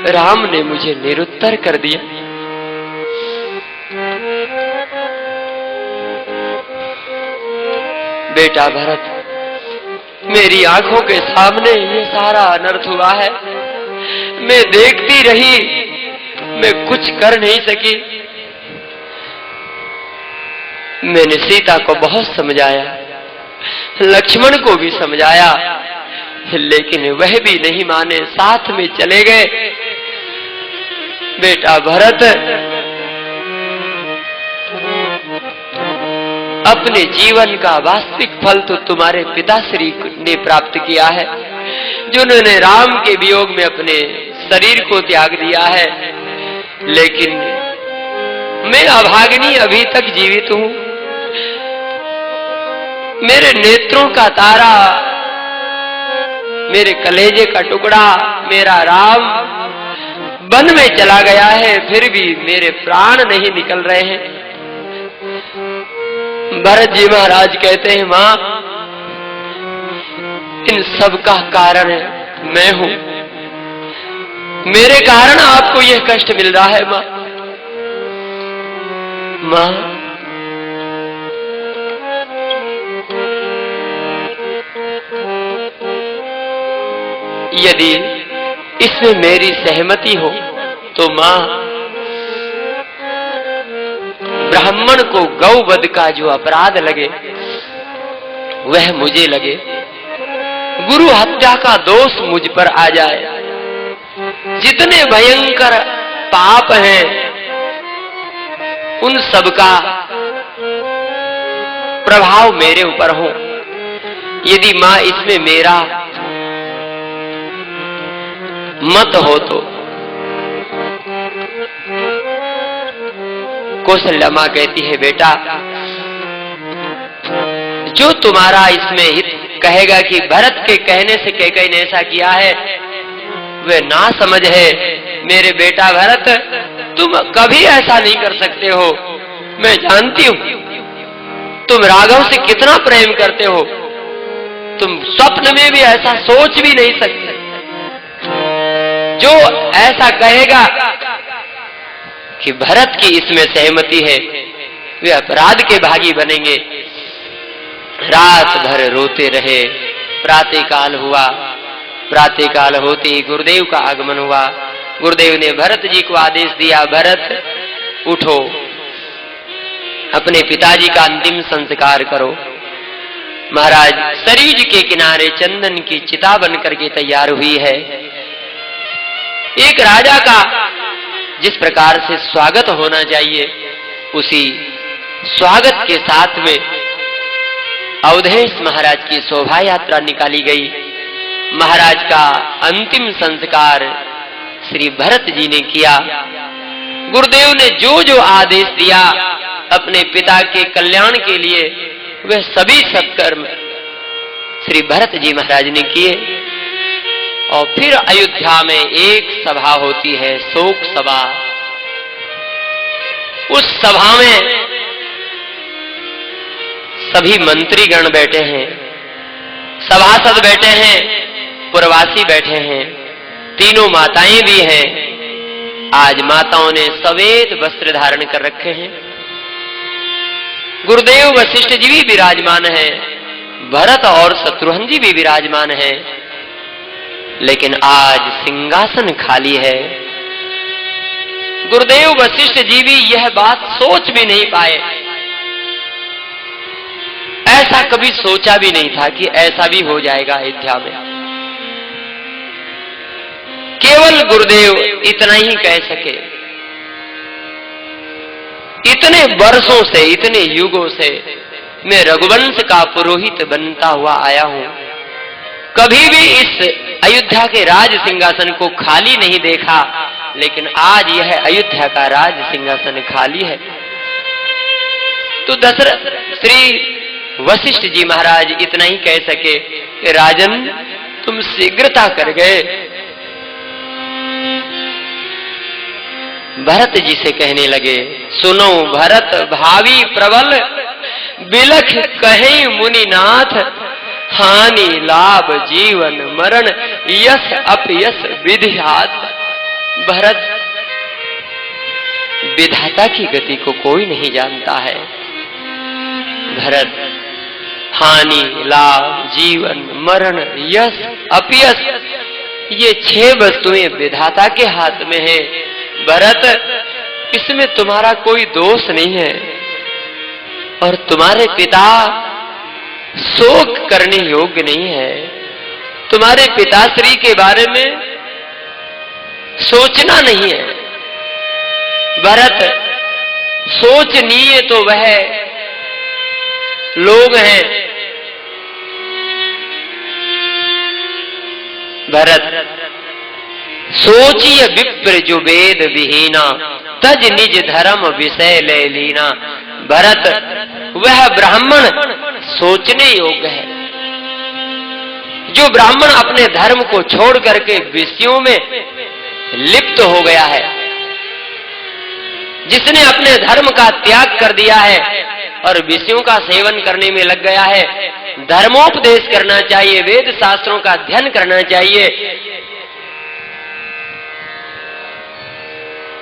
राम ने मुझे निरुत्तर कर दिया। बेटा भरत, मेरी आंखों के सामने ये सारा अनर्थ हुआ है। मैं देखती रही, मैं कुछ कर नहीं सकी। मैंने सीता को बहुत समझाया, लक्ष्मण को भी समझाया, लेकिन वह भी नहीं माने, साथ में चले गए। बेटा भरत, अपने जीवन का वास्तविक फल तो तुम्हारे पिताश्री ने प्राप्त किया है, जिन्होंने राम के वियोग में अपने शरीर को त्याग दिया है। लेकिन मैं अभागिनी अभी तक जीवित हूं। मेरे नेत्रों का तारा, मेरे कलेजे का टुकड़ा, मेरा राम वन में चला गया है, फिर भी मेरे प्राण नहीं निकल रहे हैं। भरत जी महाराज कहते हैं, मां, इन सब का कारण मैं हूं। मेरे कारण आपको यह कष्ट मिल रहा है। मां, यदि इसमें मेरी सहमति हो तो मां, ब्राह्मण को गौवध का जो अपराध लगे वह मुझे लगे, गुरु हत्या का दोष मुझ पर आ जाए, जितने भयंकर पाप हैं उन सब का प्रभाव मेरे ऊपर हो। यदि मां इसमें मेरा मत हो तो। कौशल्या मां कहती है, बेटा, जो तुम्हारा इसमें हित कहेगा कि भरत के कहने से कैकेयी ने ऐसा किया है, वह ना समझ है। मेरे बेटा भरत, तुम कभी ऐसा नहीं कर सकते हो। मैं जानती हूं तुम राघव से कितना प्रेम करते हो। तुम स्वप्न में भी ऐसा सोच भी नहीं सकते। जो ऐसा कहेगा कि भरत की इसमें सहमति है, वे अपराध के भागी बनेंगे। रात भर रोते रहे। प्रातःकाल हुआ। प्रातःकाल होते ही गुरुदेव का आगमन हुआ। गुरुदेव ने भरत जी को आदेश दिया, भरत उठो, अपने पिताजी का अंतिम संस्कार करो। महाराज सरीज के किनारे चंदन की चिता बन करके तैयार हुई है। एक राजा का जिस प्रकार से स्वागत होना चाहिए, उसी स्वागत के साथ में अवधेश महाराज की शोभा यात्रा निकाली गई। महाराज का अंतिम संस्कार श्री भरत जी ने किया। गुरुदेव ने जो जो आदेश दिया अपने पिता के कल्याण के लिए, वह सभी सत्कर्म श्री भरत जी महाराज ने किए। और फिर अयोध्या में एक सभा होती है, शोक सभा। उस सभा में सभी मंत्रीगण बैठे हैं, सभासद बैठे हैं, पुरवासी बैठे हैं, तीनों माताएं भी हैं। आज माताओं ने सफेद वस्त्र धारण कर रखे हैं। गुरुदेव वशिष्ठ जी भी विराजमान हैं, भरत और शत्रुघ्न जी भी विराजमान हैं। लेकिन आज सिंहासन खाली है। गुरुदेव वशिष्ठ जी भी यह बात सोच भी नहीं पाए। ऐसा कभी सोचा भी नहीं था कि ऐसा भी हो जाएगा अयोध्या में। केवल गुरुदेव इतना ही कह सके। इतने वर्षों से, इतने युगों से मैं रघुवंश का पुरोहित बनता हुआ आया हूं, कभी भी इस अयोध्या के राज सिंहासन को खाली नहीं देखा। लेकिन आज यह अयोध्या का राज सिंहासन खाली है। तो दशरथ श्री वशिष्ठ जी महाराज इतना ही कह सके कि राजन, तुम शीघ्रता कर गए। भरत जी से कहने लगे, सुनो भरत भावी प्रबल, बिलख कहे मुनिनाथ, हानि लाभ जीवन मरण, यश अपयश विधि हाथ। भरत, विधाता की गति को कोई नहीं जानता है। भरत, हानि, लाभ, जीवन, मरण, यश, अपयश, ये 6 वस्तुएं विधाता के हाथ में है। भरत, इसमें तुम्हारा कोई दोष नहीं है और तुम्हारे पिता शोक करने योग्य नहीं है। तुम्हारे पिताश्री के बारे में सोचना नहीं है। भरत, सोचनीय तो वह लोग हैं। भरत, सोचिए विप्र जो वेद विहीना, तज निज धर्म विषय ले लीना। भरत, वह ब्राह्मण सोचने योग्य है। जो ब्राह्मण अपने धर्म को छोड़ करके विषयों में लिप्त हो गया है, जिसने अपने धर्म का त्याग कर दिया है और विषयों का सेवन करने में लग गया है, धर्मोपदेश करना चाहिए, वेद शास्त्रों का अध्ययन करना चाहिए,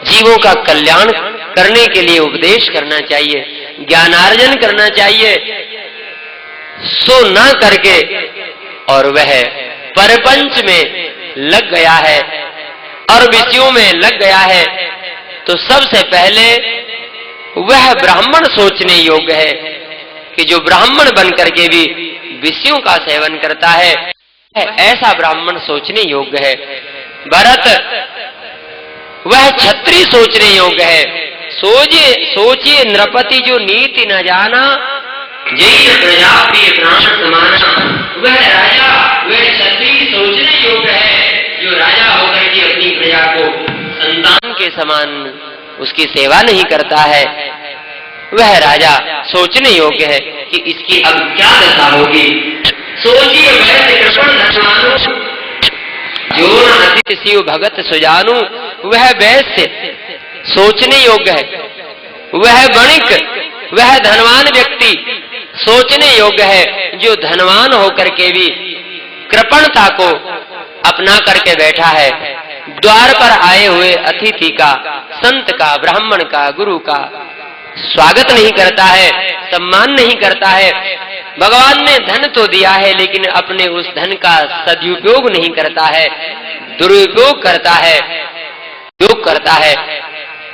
जीवों का कल्याण करने के लिए उपदेश करना चाहिए, ज्ञानार्जन करना चाहिए, सो न करके और वह परपंच में लग गया है और विषयों में लग गया है, तो सबसे पहले वह ब्राह्मण सोचने योग्य है कि जो ब्राह्मण बनकर के भी विषयों का सेवन करता है, ऐसा ब्राह्मण सोचने योग्य है। भरत, वह क्षत्रिय सोचने योग्य है। सोचिए नृपति जो नीति न जाना, जैसे प्रजा प्रिय प्राण समाना। वह राजा, वह क्षत्रिय सोचने योग्य है जो राजा होकर के अपनी प्रजा को संतान के समान उसकी सेवा नहीं करता है। वह राजा सोचने योग्य है कि इसकी अब क्या दशा होगी। सोचिए वैसे कृष्ण धर्मानु, जो न अति शिव भगत सुजानु। वह वैश्य सोचने योग्य है। वह वणिक, वह धनवान व्यक्ति सोचने योग्य है जो धनवान होकर के भी कृपणता को अपना करके बैठा है। द्वार पर आए हुए अतिथि का, संत का, ब्राह्मण का, गुरु का स्वागत नहीं करता है, सम्मान नहीं करता है। भगवान ने धन तो दिया है लेकिन अपने उस धन का सदुपयोग नहीं करता है, दुरुपयोग करता है, उपयोग करता है।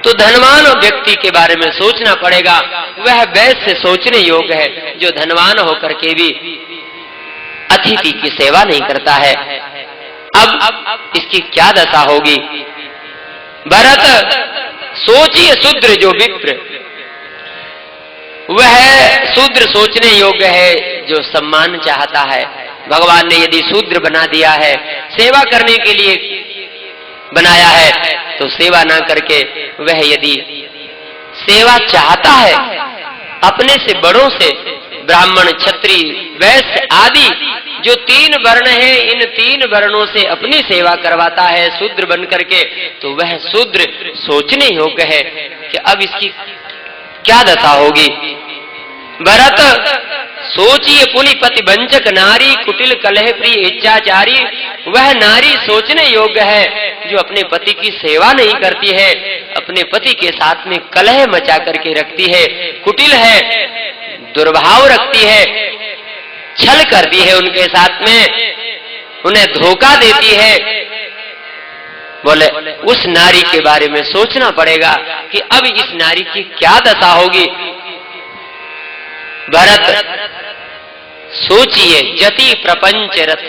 तो धनवान व्यक्ति के बारे में सोचना पड़ेगा। वह वैश्य सोचने योग्य है जो धनवान होकर के भी अतिथि की सेवा नहीं करता है। अब इसकी क्या दशा होगी। भरत, सोचिए शूद्र जो विप्र। वह शूद्र सोचने योग्य है जो सम्मान चाहता है। भगवान ने यदि शूद्र बना दिया है, सेवा करने के लिए बनाया है, तो सेवा ना करके वह यदि सेवा चाहता है अपने से बड़ों से, ब्राह्मण, क्षत्रिय, वैश्य आदि जो 3 वर्ण है, इन 3 वर्णों से अपनी सेवा करवाता है शूद्र बन करके, तो वह शूद्र सोचने योग्य है कि अब इसकी क्या दशा होगी। भरत, सोचिए पुनिपति वंचक नारी, कुटिल कलह प्रिय इच्छाचारी। वह नारी सोचने योग्य है जो अपने पति की सेवा नहीं करती है, अपने पति के साथ में कलह मचा करके रखती है, कुटिल है, दुर्भाव रखती है, छल करती है उनके साथ में, उन्हें धोखा देती है। बोले उस नारी के बारे में सोचना पड़ेगा कि अब इस नारी की क्या दशा होगी। भरत, सोचिए जति प्रपंच रथ।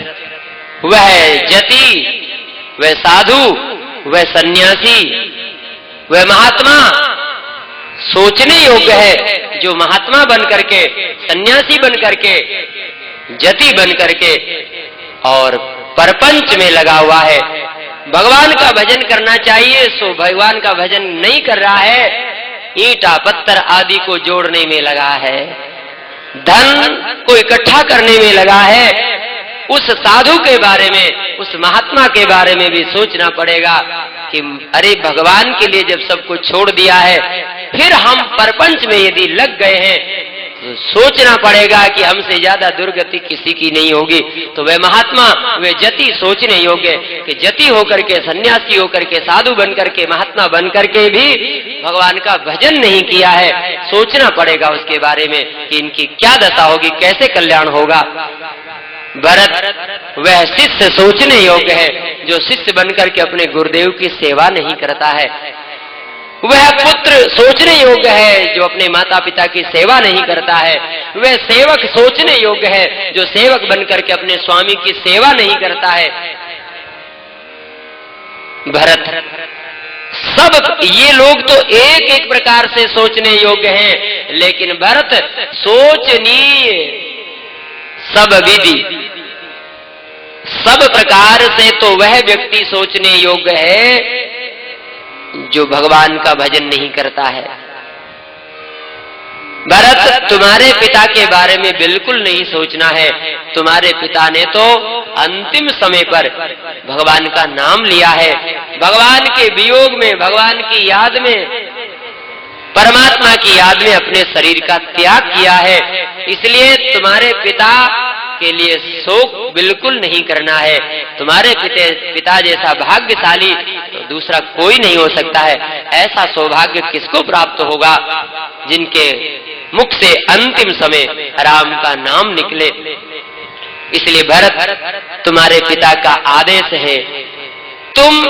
वह जति, वह साधु, वह सन्यासी, वह महात्मा सोचने योग्य है जो महात्मा बन करके, सन्यासी बन करके, जति बन करके और परपंच में लगा हुआ है। भगवान का भजन करना चाहिए, सो भगवान का भजन नहीं कर रहा है, ईंटा पत्थर आदि को जोड़ने में लगा है, धन को इकट्ठा करने में लगा है। उस साधु के बारे में, उस महात्मा के बारे में भी सोचना पड़ेगा कि अरे भगवान के लिए जब सब कुछ छोड़ दिया है, फिर हम परपंच में यदि लग गए हैं, तो सोचना पड़ेगा कि हमसे ज्यादा दुर्गति किसी की नहीं होगी। तो वे महात्मा, वे जति सोचने योग्य कि जति होकर के, सन्यासी होकर के, साधु बनकर के, महात्मा बनकर के भी भगवान का भजन नहीं किया है। सोचना पड़ेगा उसके बारे में कि इनकी क्या दशा होगी, कैसे कल्याण होगा। भरत वह शिष्य सोचने योग्य है जो शिष्य बनकर के अपने गुरुदेव की सेवा नहीं करता है। वह पुत्र सोचने योग्य है जो अपने माता पिता की सेवा नहीं करता है। वह सेवक सोचने योग्य है जो सेवक बनकर के अपने स्वामी की सेवा नहीं करता है। भरत, सब ये लोग तो एक एक प्रकार से सोचने योग्य हैं, लेकिन भरत सोचनीय सब विधि, सब प्रकार से तो वह व्यक्ति सोचने योग्य है जो भगवान का भजन नहीं करता है। भरत, तुम्हारे पिता के बारे में बिल्कुल नहीं सोचना है। तुम्हारे पिता ने तो अंतिम समय पर भगवान का नाम लिया है, भगवान के वियोग में, भगवान की याद में, परमात्मा की याद में अपने शरीर का त्याग किया है। इसलिए तुम्हारे पिता के लिए शोक बिल्कुल नहीं करना है। तुम्हारे पिता जैसा भाग्यशाली तो दूसरा कोई नहीं हो सकता है। ऐसा सौभाग्य किसको प्राप्त होगा जिनके मुख से अंतिम समय राम का नाम निकले। इसलिए भरत, तुम्हारे पिता का आदेश है, तुम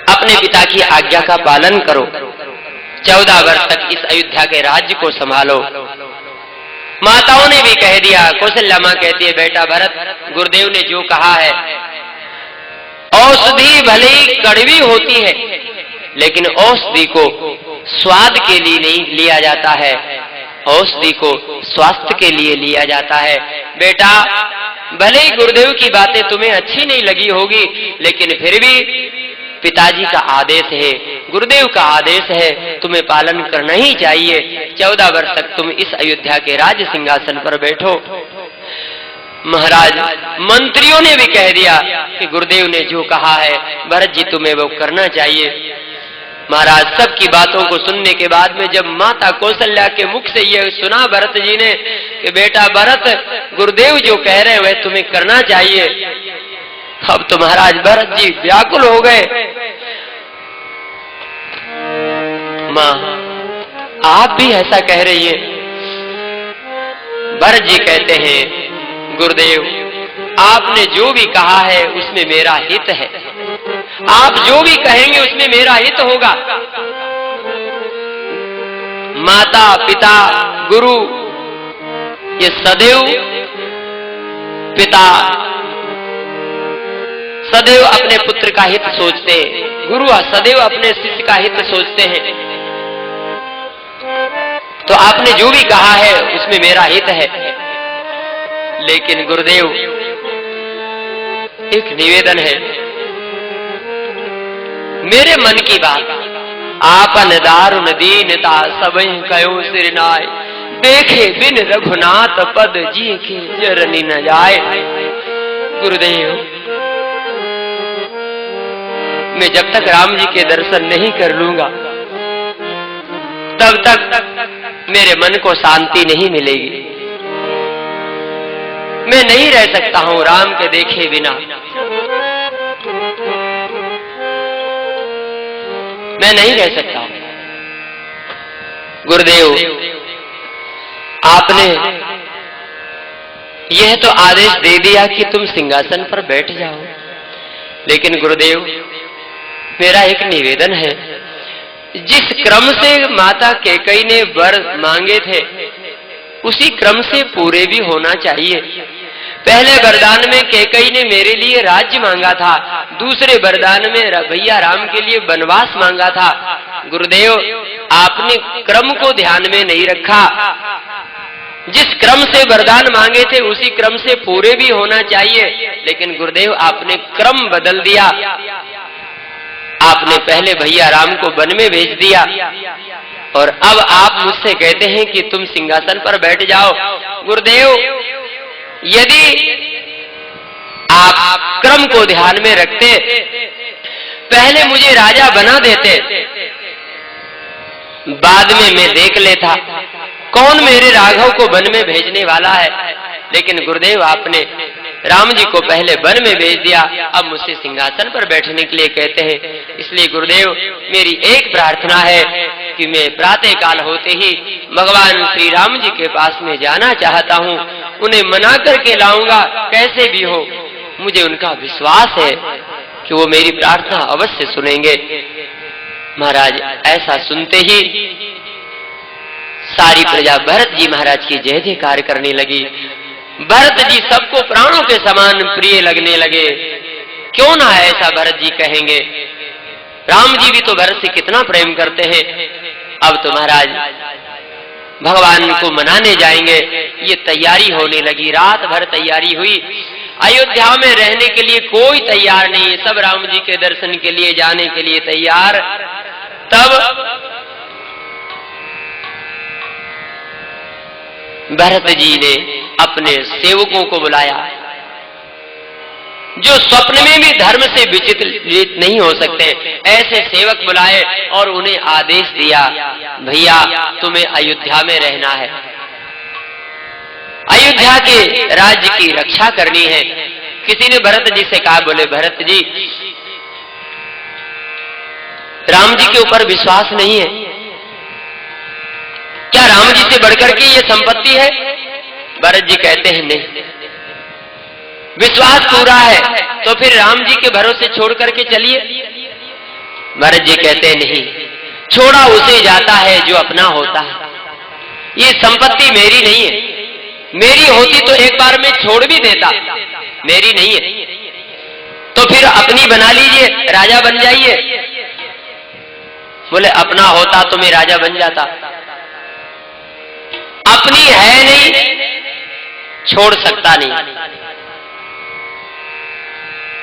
अपने पिता की आज्ञा का पालन करो। 14 वर्ष तक इस अयोध्या के राज्य को संभालो। माताओं ने भी कह दिया, कौशल्या मां कहती है, बेटा भरत, गुरुदेव ने जो कहा है, औषधि भले ही कड़वी होती है, लेकिन औषधि को स्वाद के लिए नहीं लिया जाता है, औषधि को स्वास्थ्य के लिए लिया जाता है। बेटा, भले ही गुरुदेव की बातें तुम्हें अच्छी नहीं लगी होगी, लेकिन फिर भी पिताजी का आदेश है, गुरुदेव का आदेश है, तुम्हें पालन करना ही चाहिए। 14 वर्ष तक तुम इस अयोध्या के राज सिंहासन पर बैठो। महाराज, मंत्रियों ने भी कह दिया कि गुरुदेव ने जो कहा है भरत जी तुम्हें वो करना चाहिए। महाराज, सबकी बातों को सुनने के बाद में जब माता कौशल्या के मुख से ये सुना भरत जी ने कि बेटा भरत, गुरुदेव जो कह रहे हैं वह तुम्हें करना चाहिए, अब तो महाराज भरत जी व्याकुल हो गए। मां, आप भी ऐसा कह रही हैं? भरत जी कहते हैं, गुरुदेव, आपने जो भी कहा है उसमें मेरा हित है, आप जो भी कहेंगे उसमें मेरा हित होगा। माता, पिता, गुरु, ये सदैव पिता सदैव अपने पुत्र का हित सोचते हैं, गुरु सदैव अपने शिष्य का हित सोचते हैं। तो आपने जो भी कहा है उसमें मेरा हित है, लेकिन गुरुदेव एक निवेदन है, मेरे मन की बात, आपन दारुण दीनता सबहि कयो सिर नाय, देखे बिन रघुनाथ पद जी के जरनी न जाए। गुरुदेव, मैं जब तक राम जी के दर्शन नहीं कर लूंगा तब तक मेरे मन को शांति नहीं मिलेगी। मैं नहीं रह सकता हूं राम के देखे बिना, मैं नहीं रह सकता हूं। गुरुदेव, आपने यह तो आदेश दे दिया कि तुम सिंहासन पर बैठ जाओ, लेकिन गुरुदेव मेरा एक निवेदन है, जिस क्रम से माता कैकेयी ने वर मांगे थे उसी क्रम से पूरे भी होना चाहिए। पहले वरदान में कैकेयी ने मेरे लिए राज्य मांगा था, दूसरे वरदान में भैया राम के लिए वनवास मांगा था। गुरुदेव, आपने क्रम को ध्यान में नहीं रखा। जिस क्रम से वरदान मांगे थे उसी क्रम से पूरे भी होना चाहिए, लेकिन गुरुदेव आपने क्रम बदल दिया। आपने पहले भैया राम को वन में भेज दिया और अब आप मुझसे कहते हैं कि तुम सिंहासन पर बैठ जाओ। गुरुदेव, यदि आप क्रम को ध्यान में रखते, पहले मुझे राजा बना देते, बाद में मैं देख लेता कौन मेरे राघव को वन में भेजने वाला है? लेकिन गुरुदेव आपने राम जी को पहले वन में भेज दिया, अब मुझसे सिंहासन पर बैठने के लिए कहते हैं। इसलिए गुरुदेव मेरी एक प्रार्थना है कि मैं प्रातः काल होते ही भगवान श्री राम जी के पास में जाना चाहता हूँ, उन्हें मना करके लाऊंगा, कैसे भी हो। मुझे उनका विश्वास है कि वो मेरी प्रार्थना अवश्य सुनेंगे। महाराज ऐसा सुनते ही सारी प्रजा भरत जी महाराज की जय जयकार करने लगी। भरत जी सबको प्राणों के समान प्रिय लगने लगे। क्यों ना ऐसा भरत जी कहेंगे, राम जी भी तो भरत से कितना प्रेम करते हैं। अब तो महाराज भगवान को मनाने जाएंगे, ये तैयारी होने लगी। रात भर तैयारी हुई। अयोध्या में रहने के लिए कोई तैयार नहीं है, सब राम जी के दर्शन के लिए जाने के लिए तैयार। तब भरत जी ने अपने सेवकों को बुलाया, जो स्वप्न में भी धर्म से विचलित नहीं हो सकते, ऐसे सेवक बुलाए और उन्हें आदेश दिया, भैया तुम्हें अयोध्या में रहना है, अयोध्या के राज्य की रक्षा करनी है। किसी ने भरत जी से कहा, बोले भरत जी राम जी के ऊपर विश्वास नहीं है क्या? राम जी से बढ़कर के ये संपत्ति है? भरत जी कहते हैं नहीं, विश्वास पूरा है, तो फिर राम जी के भरोसे छोड़ करके चलिए। भरत जी कहते हैं नहीं, छोड़ा उसे जाता है जो अपना होता है। ये संपत्ति मेरी नहीं है, मेरी होती तो एक बार में छोड़ भी देता, मेरी नहीं है, तो फिर अपनी बना लीजिए, राजा बन जाइए। बोले अपना होता तो मैं राजा बन जाता, अपनी है नहीं, छोड़ सकता नहीं।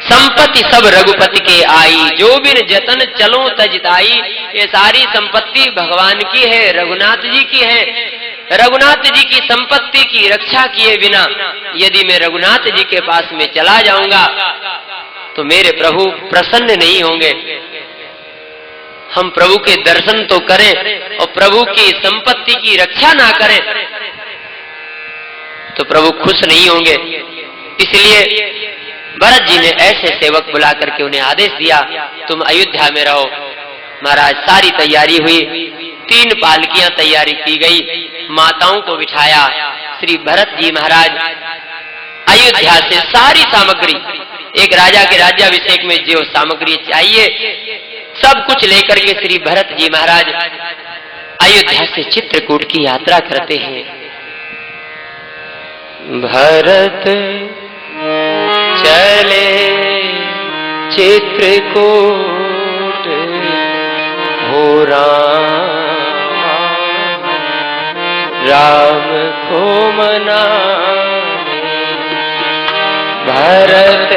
संपत्ति सब रघुपति के आई, जो बिन जतन चलो तजताई। ये सारी संपत्ति भगवान की है, रघुनाथ जी की है। रघुनाथ जी की संपत्ति की रक्षा किए बिना यदि मैं रघुनाथ जी के पास में चला जाऊंगा तो मेरे प्रभु प्रसन्न नहीं होंगे। हम प्रभु के दर्शन तो करें और प्रभु की संपत्ति की रक्षा ना करें तो प्रभु खुश नहीं होंगे। इसलिए भरत जी ने ऐसे सेवक बुला करके उन्हें आदेश दिया, तुम अयोध्या में रहो। महाराज सारी तैयारी हुई, 3 पालकियां तैयारी की गई, माताओं को बिठाया। श्री भरत जी महाराज अयोध्या से सारी सामग्री, एक राजा के राज्याभिषेक में जो सामग्री चाहिए सब कुछ लेकर के श्री भरत जी महाराज अयोध्या से चित्रकूट की यात्रा करते हैं। भरत चले चित्रकूट हो राम को मनाने। भरत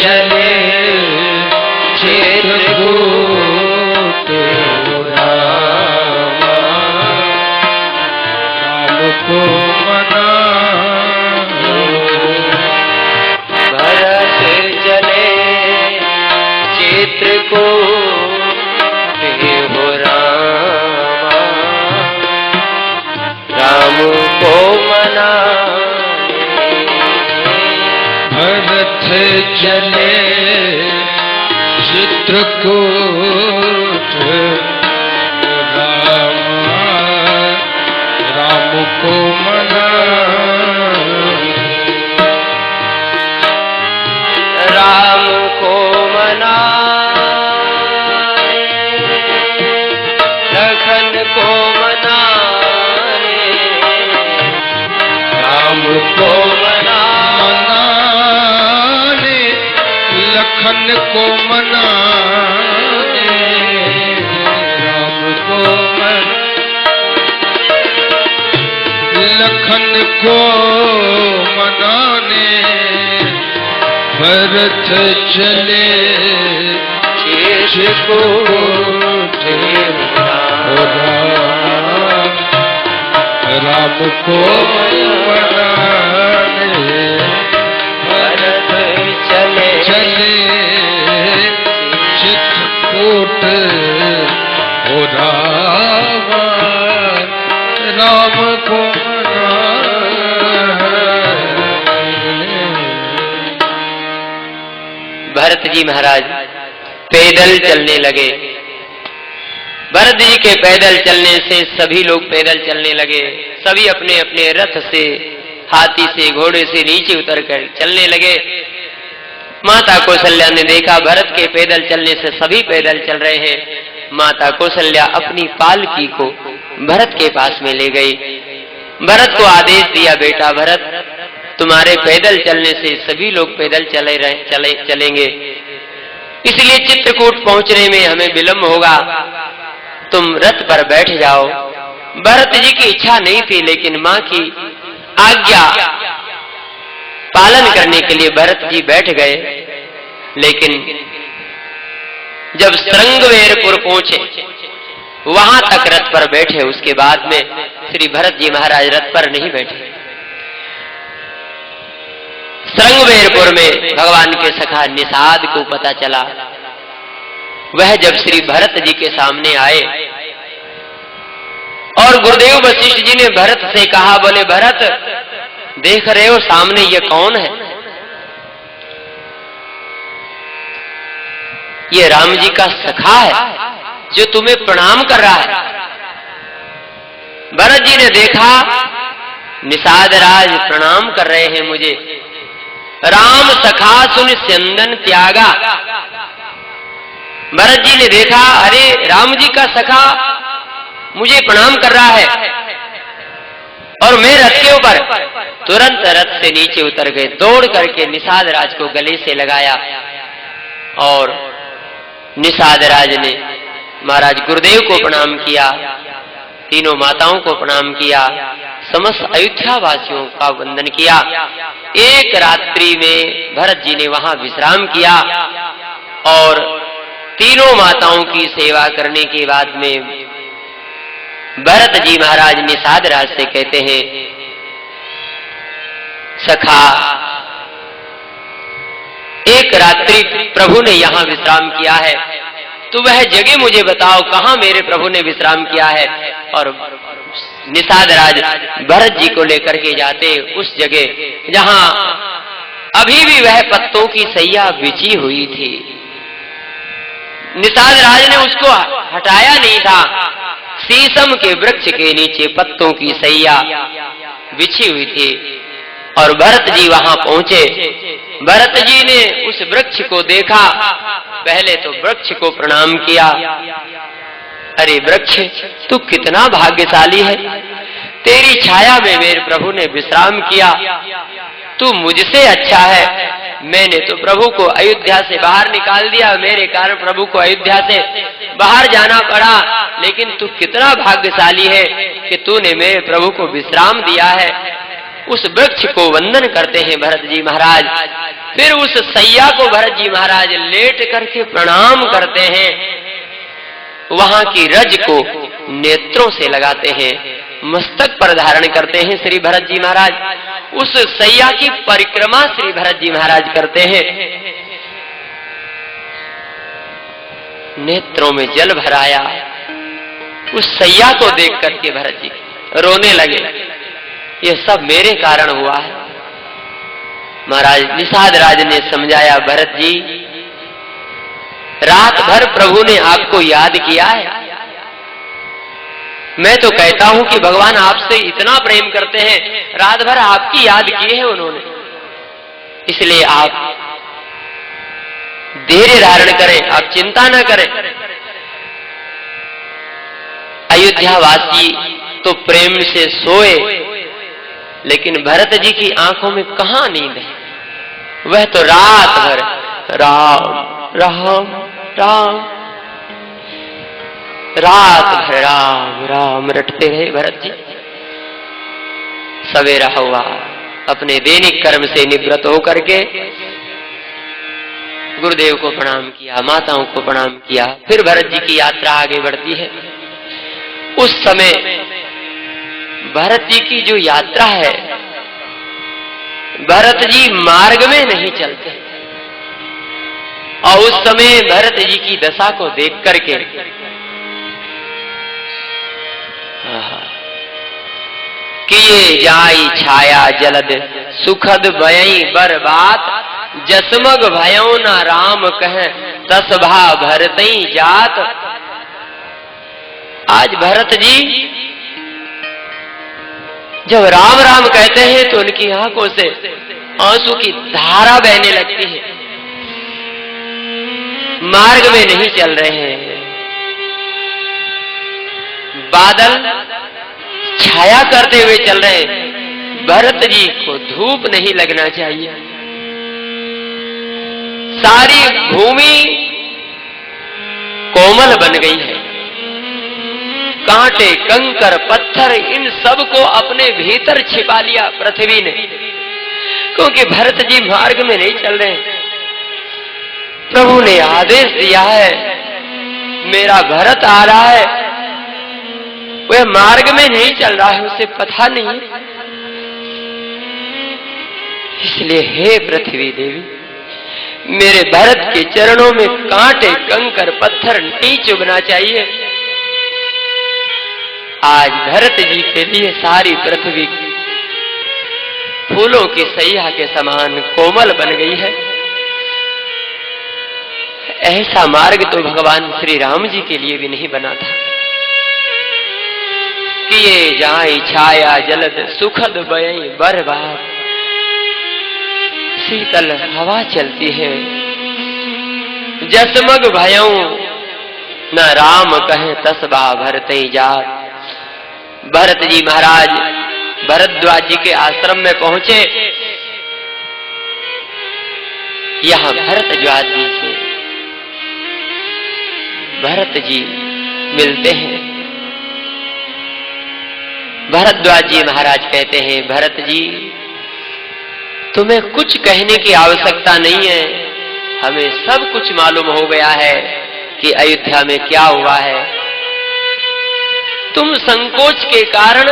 चले चित्रकूट हो राम को मनाने। भरत चले चित्रकूट हो राम को मनाने। भरत चले चित्रकूट राम को मनाने। राम को मनाने, लखन को मनाने। राम को मनाने, लखन को मनाने। राम को लखन को मनाने। भरत चले चित्रकूट हो राम को मनाने। भरत चले चित्रकूट हो राम राम को भरत जी महाराज पैदल चलने लगे। भरत जी के पैदल चलने से सभी लोग पैदल चलने लगे। सभी अपने अपने रथ से, हाथी से, घोड़े से नीचे उतरकर चलने लगे। माता कौशल्या ने देखा भरत के पैदल चलने से सभी पैदल चल रहे हैं। माता कौशल्या अपनी पालकी को भरत के पास में ले गई। भरत को आदेश दिया, बेटा भरत, तुम्हारे पैदल चलने से सभी लोग पैदल चलेंगे, इसलिए चित्रकूट पहुंचने में हमें विलंब होगा, तुम रथ पर बैठ जाओ। भरत जी की इच्छा नहीं थी, लेकिन मां की आज्ञा पालन करने के लिए भरत जी बैठ गए। लेकिन जब श्रृंगवेरपुर पहुंचे, वहां तक रथ पर बैठे, उसके बाद में श्री भरत जी महाराज रथ पर नहीं बैठे। श्रृंगवेरपुर में भगवान के सखा निषाद को पता चला। वह जब श्री भरत जी के सामने आए और गुरुदेव वशिष्ठ जी ने भरत से कहा, बोले भरत, देख रहे हो सामने ये कौन है? ये राम जी का सखा है जो तुम्हें प्रणाम कर रहा है। भरत जी ने देखा निषाद राज प्रणाम कर रहे हैं मुझे। राम सखा सुन स्यंदन त्यागा। भरत जी ने देखा, अरे राम जी का सखा मुझे प्रणाम कर रहा है, और मैं रथ के ऊपर तुरंत रथ से नीचे उतर गए। दौड़ करके निषाद राज को गले से लगाया और निषाद राज ने महाराज गुरुदेव को प्रणाम किया, तीनों माताओं को प्रणाम किया, समस्त अयोध्या वासियों का वंदन किया। एक रात्रि में भरत जी ने वहां विश्राम किया और तीनों माताओं की सेवा करने के बाद में भरत जी महाराज निषाद राज से कहते हैं, सखा, एक रात्रि प्रभु ने यहाँ विश्राम किया है, तो वह जगह मुझे बताओ कहाँ मेरे प्रभु ने विश्राम किया है। और निषाद राज भरत जी को लेकर के जाते उस जगह जहाँ अभी भी वह पत्तों की सैया बिछी हुई थी। निषाद राज ने उसको हटाया नहीं था। शीशम के वृक्ष के नीचे पत्तों की सैया बिछी हुई थी और भरत जी वहां पहुंचे। भरत जी ने उस वृक्ष को देखा, पहले तो वृक्ष को प्रणाम किया। अरे वृक्ष, तू कितना भाग्यशाली है, तेरी छाया में मेरे प्रभु ने विश्राम किया, तू मुझसे अच्छा है। मैंने तो प्रभु को अयोध्या से बाहर निकाल दिया, मेरे कारण प्रभु को अयोध्या से बाहर जाना पड़ा, लेकिन तू कितना भाग्यशाली है कि तूने मेरे प्रभु को विश्राम दिया है। उस वृक्ष को वंदन करते हैं भरत जी महाराज। फिर उस सैया को भरत जी महाराज लेट करके प्रणाम करते हैं। वहां की रज को नेत्रों से लगाते हैं, मस्तक पर धारण करते हैं श्री भरत जी महाराज। उस सैया की परिक्रमा श्री भरत जी महाराज करते हैं। नेत्रों में जल भराया। उस सैया को देख करके भरत जी रोने लगे, ये सब मेरे कारण हुआ है। महाराज निषाद राज ने समझाया, भरत जी, रात भर प्रभु ने आपको याद किया है। मैं तो कहता हूं कि भगवान आपसे इतना प्रेम करते हैं, रात भर आपकी याद की है उन्होंने, इसलिए आप धैर्य धारण करें, आप चिंता न करें। अयोध्या वासी तो प्रेम से सोए, लेकिन भरत जी की आंखों में कहां नींद है। वह तो रात भर राम राम राम, रात भर राम राम रटते रहे भरत जी। सवेरा हुआ, अपने दैनिक कर्म से निवृत्त होकर के गुरुदेव को प्रणाम किया, माताओं को प्रणाम किया। फिर भरत जी की यात्रा आगे बढ़ती है। उस समय भरत जी की जो यात्रा है, भरत जी मार्ग में नहीं चलते, और उस समय भरत जी की दशा को देख करके किए जाई छाया जलद सुखद भयई बर बात, जसमग भयो न राम कह तसभा भरतई जात। आज भरत जी जब राम राम कहते हैं तो उनकी आंखों से आंसू की धारा बहने लगती है, मार्ग में नहीं चल रहे हैं। बादल छाया करते हुए चल रहे हैं, भरत जी को धूप नहीं लगना चाहिए। सारी भूमि कोमल बन गई है, कांटे कंकर पत्थर इन सब को अपने भीतर छिपा लिया पृथ्वी ने, क्योंकि भरत जी मार्ग में नहीं चल रहे हैं। प्रभु ने आदेश दिया है, मेरा भरत आ रहा है, वह मार्ग में नहीं चल रहा है, उसे पता नहीं। इसलिए हे पृथ्वी देवी, मेरे भरत के चरणों में कांटे कंकर पत्थर नहीं चुभना चाहिए। आज भरत जी के लिए सारी पृथ्वी फूलों की सैया के समान कोमल बन गई है। ऐसा मार्ग तो भगवान श्री राम जी के लिए भी नहीं बना था। किए जाई छाया जलद सुखद बयई बरबाद, शीतल हवा चलती है, जसमग भयऊ न राम कहे तसबा भरतई जात। भरत जी महाराज भरद्वाज जी के आश्रम में पहुंचे। यहां भरद्वाज जी से भरत जी मिलते हैं। भरद्वाज जी महाराज कहते हैं, भरत जी तुम्हें कुछ कहने की आवश्यकता नहीं है, हमें सब कुछ मालूम हो गया है कि अयोध्या में क्या हुआ है। तुम संकोच के कारण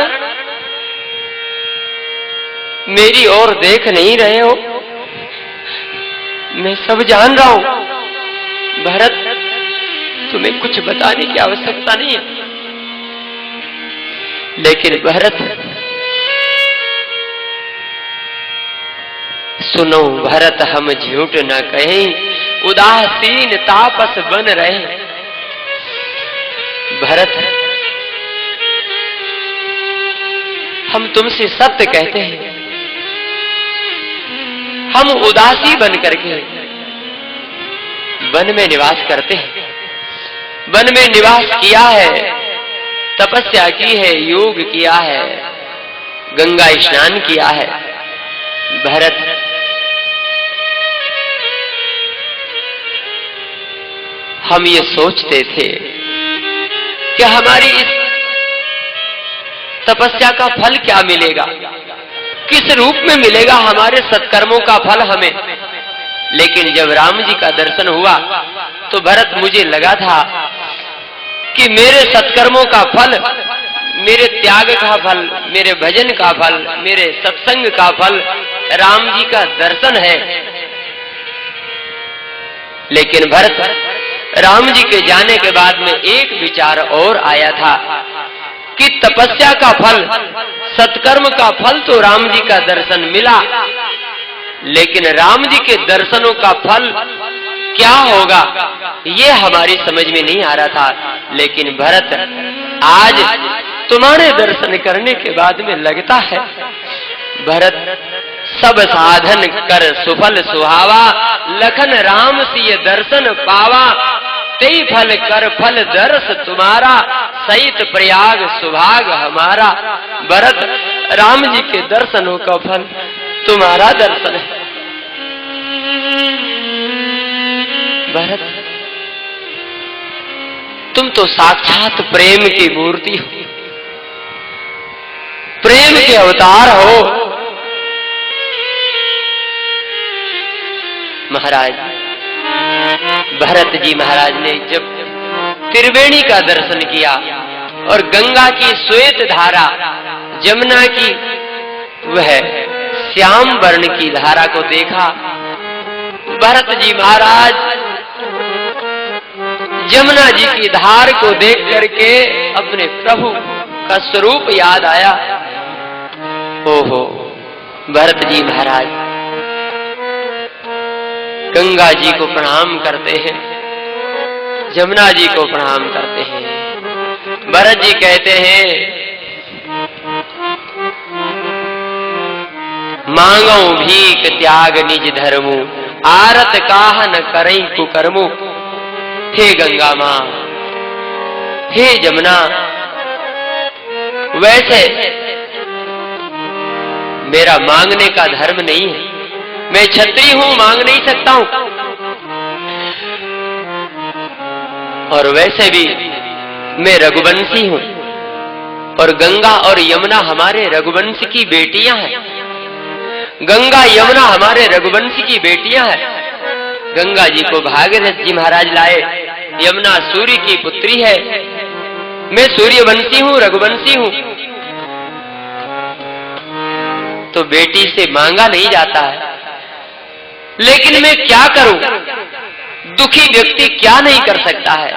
मेरी ओर देख नहीं रहे हो, मैं सब जान रहा हूं। भरत तुम्हें कुछ बताने की आवश्यकता नहीं है। लेकिन भरत सुनो भरत, हम झूठ न कहें, उदासीन तापस बन रहे। भरत हम तुमसे सत्य कहते हैं, हम उदासी बन करके वन में निवास करते हैं। वन में निवास किया है, तपस्या की है, योग किया है, गंगा स्नान किया है। भरत हम ये सोचते थे कि हमारी इस तपस्या का फल क्या मिलेगा, किस रूप में मिलेगा हमारे सत्कर्मों का फल हमें। लेकिन जब राम जी का दर्शन हुआ तो भरत मुझे लगा था कि मेरे सत्कर्मों का फल, मेरे त्याग का फल, मेरे भजन का फल, मेरे सत्संग का फल राम जी का दर्शन है। लेकिन भरत राम जी के जाने के बाद में एक विचार और आया था कि तपस्या का फल, सत्कर्म का फल तो राम जी का दर्शन मिला, लेकिन राम जी के दर्शनों का फल क्या होगा ये हमारी समझ में नहीं आ रहा था। लेकिन भरत आज तुम्हारे दर्शन करने के बाद में लगता है, भरत सब साधन कर सुफल सुहावा, लखन राम सिय दर्शन पावा, तेई फल कर फल दर्श तुम्हारा, सहित प्रयाग सुभाग हमारा। भरत राम जी के दर्शनों का फल तुम्हारा दर्शन है। भरत तुम तो साक्षात प्रेम की मूर्ति हो, प्रेम के अवतार हो। महाराज भरत जी महाराज ने जब त्रिवेणी का दर्शन किया और गंगा की श्वेत धारा, जमुना की वह श्याम वर्ण की धारा को देखा, भरत जी महाराज जमुना जी की धार को देख करके अपने प्रभु का स्वरूप याद आया। ओहो, भरत जी महाराज गंगा जी को प्रणाम करते हैं, जमुना जी को प्रणाम करते हैं। भरत जी कहते हैं, मांगो भीख त्याग निज धर्मु, आरत काह न करई कुकर्मु। हे गंगा मां, हे जमुना, वैसे मेरा मांगने का धर्म नहीं है, मैं क्षत्रिय हूं, मांग नहीं सकता हूं। और वैसे भी मैं रघुवंशी हूं, और गंगा और यमुना हमारे रघुवंश की बेटियां हैं। गंगा यमुना हमारे रघुवंश की बेटियां हैं। गंगा जी को भागीरथ जी महाराज लाए, यमुना सूर्य की पुत्री है, मैं सूर्यवंशी हूं, रघुवंशी हूं। तो बेटी से मांगा नहीं जाता है, लेकिन मैं क्या करूं? दुखी व्यक्ति क्या नहीं कर सकता है?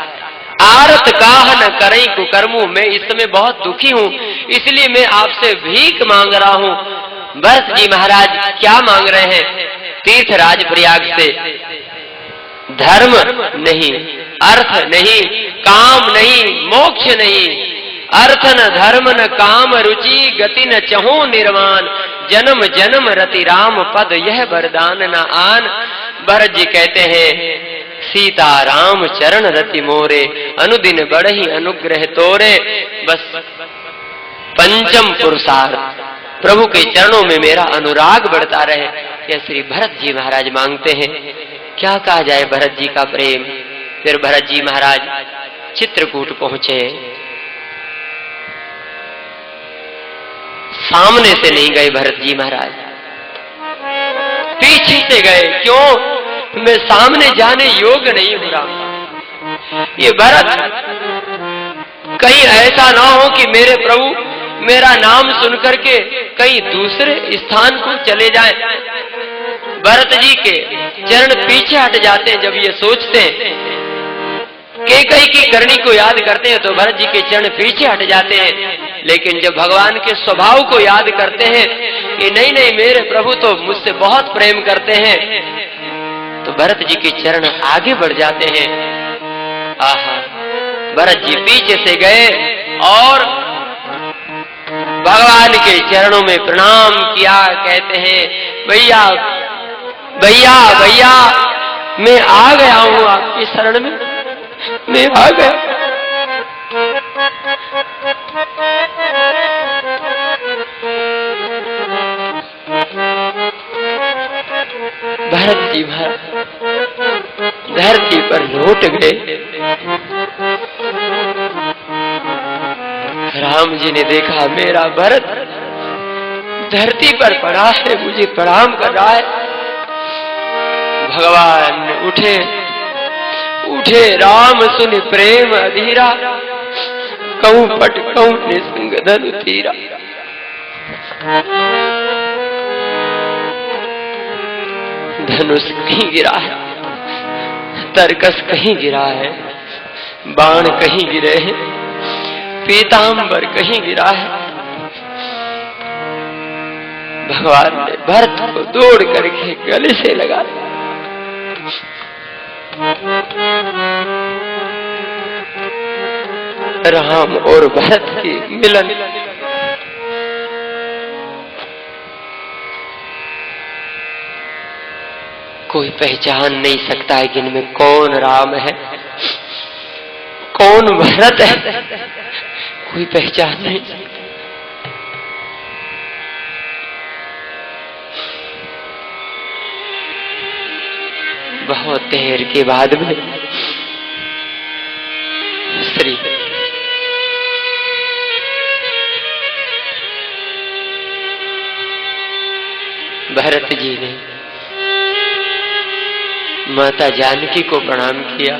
आरत काह न करई कुकर्मु, मैं इस समय बहुत दुखी हूं, इसलिए मैं आपसे भीख मांग रहा हूं। भरत जी महाराज क्या मांग रहे हैं? तीर्थराज प्रयाग से धर्म नहीं, अर्थ नहीं, काम नहीं, मोक्ष नहीं। अर्थ न धर्म न काम रुचि, गति न चहु निर्वाण, जन्म जन्म रति राम पद यह वरदान न आन। भरत जी कहते हैं, सीता राम चरण रति मोरे, अनुदिन बढ़ही अनुग्रह तोरे। बस पंचम पुरुषार्थ प्रभु के चरणों में मेरा अनुराग बढ़ता रहे, यह श्री भरत जी महाराज मांगते हैं। क्या कहा जाए भरत जी का प्रेम। फिर भरत जी महाराज चित्रकूट पहुंचे। सामने से नहीं गए भरत जी महाराज, पीछे से गए। क्यों? मैं सामने जाने योग्य नहीं हो रहा। ये भरत कहीं ऐसा ना हो कि मेरे प्रभु मेरा नाम सुनकर के कहीं दूसरे स्थान को चले जाएं। भरत जी के चरण पीछे हट जाते हैं। जब ये सोचते हैं, कैकेयी की करनी को याद करते हैं, तो भरत जी के चरण पीछे हट जाते हैं। लेकिन जब भगवान के स्वभाव को याद करते हैं कि नहीं नहीं, मेरे प्रभु तो मुझसे बहुत प्रेम करते हैं, तो भरत जी के चरण आगे बढ़ जाते हैं। आहा, भरत जी पीछे से गए और भगवान के चरणों में प्रणाम किया। कहते हैं, भैया भैया भैया, मैं आ गया हूं आपकी शरण में, मैं आ गया। भरत जी महाराज धरती पर लौट गए। राम जी ने देखा, मेरा भरत धरती पर पड़ा है, मुझे प्रणाम कर रहा है। भगवान उठे उठे, राम सुन प्रेम अधीरा, कहूं पट कहूं निसंग धनु तीरा। धनुष कहीं गिरा है, तरकस कहीं गिरा है, बाण कहीं गिरे हैं, पीतांबर कहीं गिरा है। भगवान ने भरत को दौड़ करके गले से लगा दिया। राम और भरत के मिलन। कोई पहचान नहीं सकता है कि इनमें कौन राम है, कौन भरत है, कोई पहचान नहीं सकता। बहुत देर के बाद में श्री भरत जी ने माता जानकी को प्रणाम किया।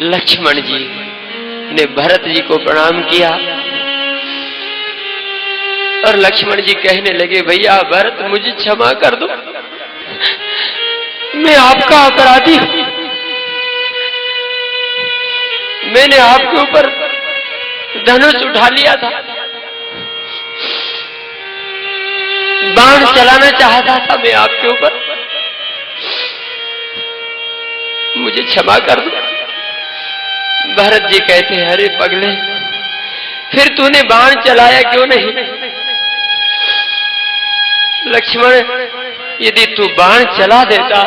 लक्ष्मण जी ने भरत जी को प्रणाम किया और लक्ष्मण जी कहने लगे, भैया भरत मुझे क्षमा कर दो, मैं आपका अपराधी हूं। मैंने आपके ऊपर धनुष उठा लिया था, बाण चलाना चाहता था मैं आपके ऊपर, मुझे क्षमा कर दो। भरत जी कहते हैं, अरे पगले, फिर तूने बाण चलाया क्यों नहीं? लक्ष्मण, यदि तू बाण चला देता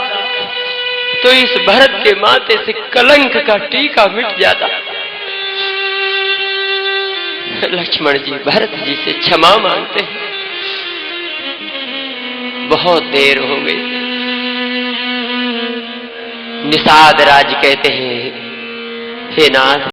तो इस भरत के माथे से कलंक का टीका मिट जाता। लक्ष्मण जी भरत जी से क्षमा मांगते हैं, बहुत देर हो गई। निषाद राज कहते हैं, हे नाथ,